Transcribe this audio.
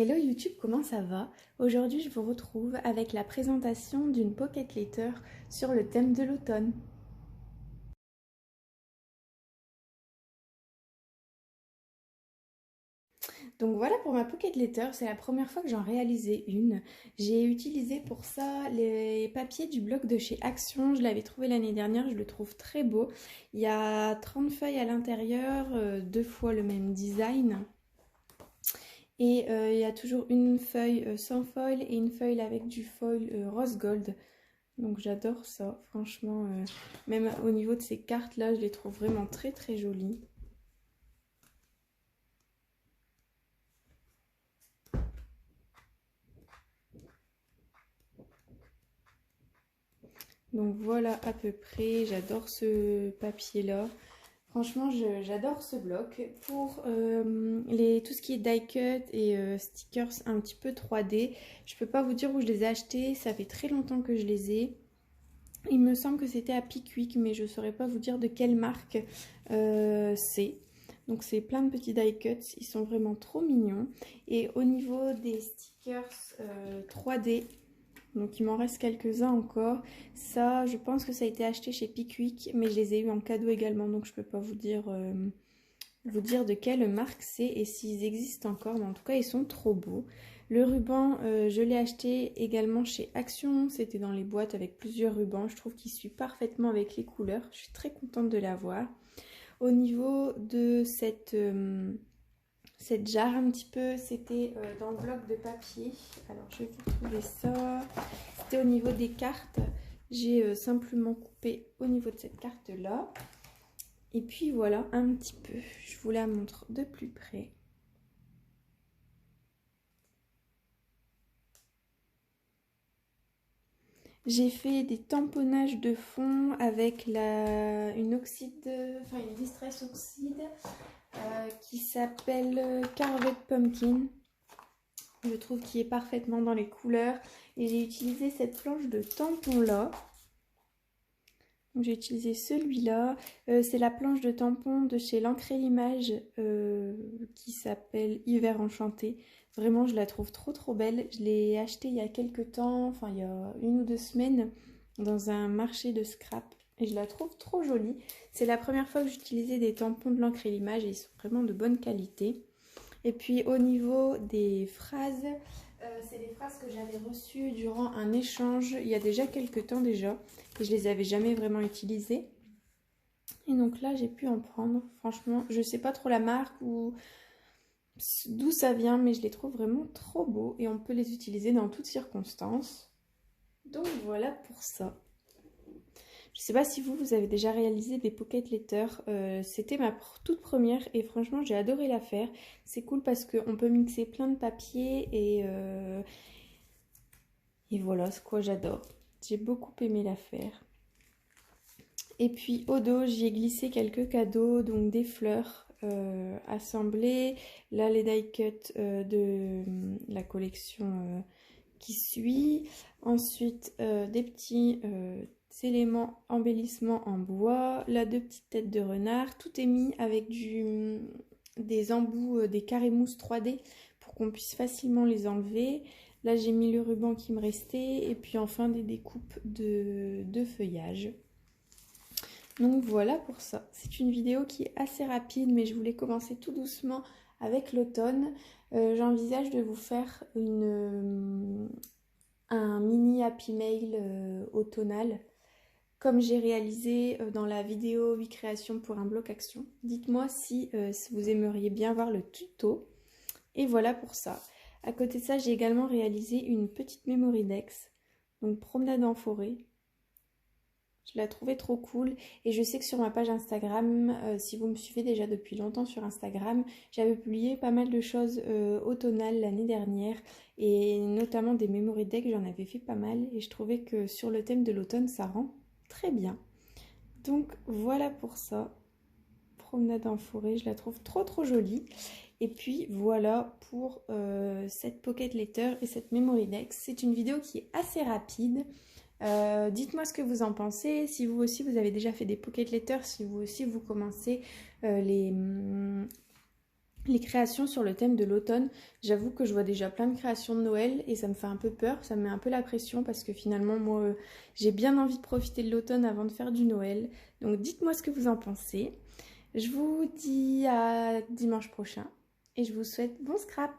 Hello YouTube, comment ça va? Aujourd'hui je vous retrouve avec la présentation d'une Pocket Letter sur le thème de l'automne. Donc voilà pour ma Pocket Letter, c'est la première fois que j'en réalisais une. J'ai utilisé pour ça les papiers du bloc de chez Action, je l'avais trouvé l'année dernière, je le trouve très beau. Il y a 30 feuilles à l'intérieur, deux fois le même design. Et il y a toujours une feuille sans foil et une feuille avec du foil rose gold. Donc j'adore ça, franchement. Même au niveau de ces cartes là, je les trouve vraiment très très jolies. Donc voilà à peu près, j'adore ce papier là. Franchement, j'adore ce bloc. Pour tout ce qui est die cut et stickers un petit peu 3D, je peux pas vous dire où je les ai achetés, ça fait très longtemps que je les ai. Il me semble que c'était à Pickwick, mais je ne saurais pas vous dire de quelle marque c'est. Donc c'est plein de petits die cuts, ils sont vraiment trop mignons. Et au niveau des stickers 3D, donc il m'en reste quelques-uns encore. Ça, je pense que ça a été acheté chez Pickwick, mais je les ai eu en cadeau également, donc je peux pas vous dire de quelle marque c'est et s'ils existent encore, mais en tout cas ils sont trop beaux. Le ruban, je l'ai acheté également chez Action, c'était dans les boîtes avec plusieurs rubans, je trouve qu'il suit parfaitement avec les couleurs, je suis très contente de l'avoir. Au niveau de cette jarre un petit peu, c'était dans le bloc de papier, alors je vais vous trouver ça, c'était au niveau des cartes, j'ai simplement coupé au niveau de cette carte là. Et puis voilà un petit peu, je vous la montre de plus près. J'ai fait des tamponnages de fond avec une distress oxyde qui s'appelle Carved Pumpkin. Je trouve qu'il est parfaitement dans les couleurs. Et j'ai utilisé cette planche de tampon là. J'ai utilisé celui-là. C'est la planche de tampon de chez l'Encre et l'Image qui s'appelle Hiver Enchanté. Vraiment, je la trouve trop trop belle. Je l'ai achetée il y a quelques temps, enfin il y a 1 ou 2 semaines, dans un marché de scrap. Et je la trouve trop jolie. C'est la première fois que j'utilisais des tampons de l'Encre et l'Image et ils sont vraiment de bonne qualité. Et puis au niveau des phrases, c'est les phrases que j'avais reçues durant un échange il y a déjà quelques temps déjà. Et je les avais jamais vraiment utilisées. Et donc là, j'ai pu en prendre. Franchement, je sais pas trop la marque ou d'où ça vient, mais je les trouve vraiment trop beaux. Et on peut les utiliser dans toutes circonstances. Donc voilà pour ça. Je sais pas si vous avez déjà réalisé des pocket letters. C'était ma toute première et franchement, j'ai adoré la faire. C'est cool parce qu'on peut mixer plein de papiers et voilà, c'est quoi j'adore. J'ai beaucoup aimé la faire. Et puis au dos, j'y ai glissé quelques cadeaux, donc des fleurs assemblées. Là, les die cuts de la collection qui suit. Ensuite, des petits éléments embellissements en bois. Là, 2 petites têtes de renard. Tout est mis avec des embouts, des carrés mousse 3D pour qu'on puisse facilement les enlever. Là, j'ai mis le ruban qui me restait. Et puis enfin, des découpes de feuillage. Donc voilà pour ça. C'est une vidéo qui est assez rapide, mais je voulais commencer tout doucement avec l'automne. J'envisage de vous faire un mini Happy Mail automnal, comme j'ai réalisé dans la vidéo 8 créations pour un bloc action. Dites-moi si vous aimeriez bien voir le tuto. Et voilà pour ça. À côté de ça, j'ai également réalisé une petite memory dex, donc promenade en forêt. Je la trouvais trop cool et je sais que sur ma page Instagram, si vous me suivez déjà depuis longtemps sur Instagram, j'avais publié pas mal de choses automnales l'année dernière et notamment des memory decks, j'en avais fait pas mal et je trouvais que sur le thème de l'automne, ça rend très bien. Donc voilà pour ça, promenade en forêt, je la trouve trop trop jolie. Et puis voilà pour cette pocket letter et cette memory deck. C'est une vidéo qui est assez rapide. Dites-moi ce que vous en pensez, si vous aussi vous avez déjà fait des pocket letters, si vous aussi vous commencez les créations sur le thème de l'automne. J'avoue que je vois déjà plein de créations de Noël et ça me fait un peu peur, ça me met un peu la pression parce que finalement moi j'ai bien envie de profiter de l'automne avant de faire du Noël. Donc dites-moi ce que vous en pensez. Je vous dis à dimanche prochain et je vous souhaite bon scrap.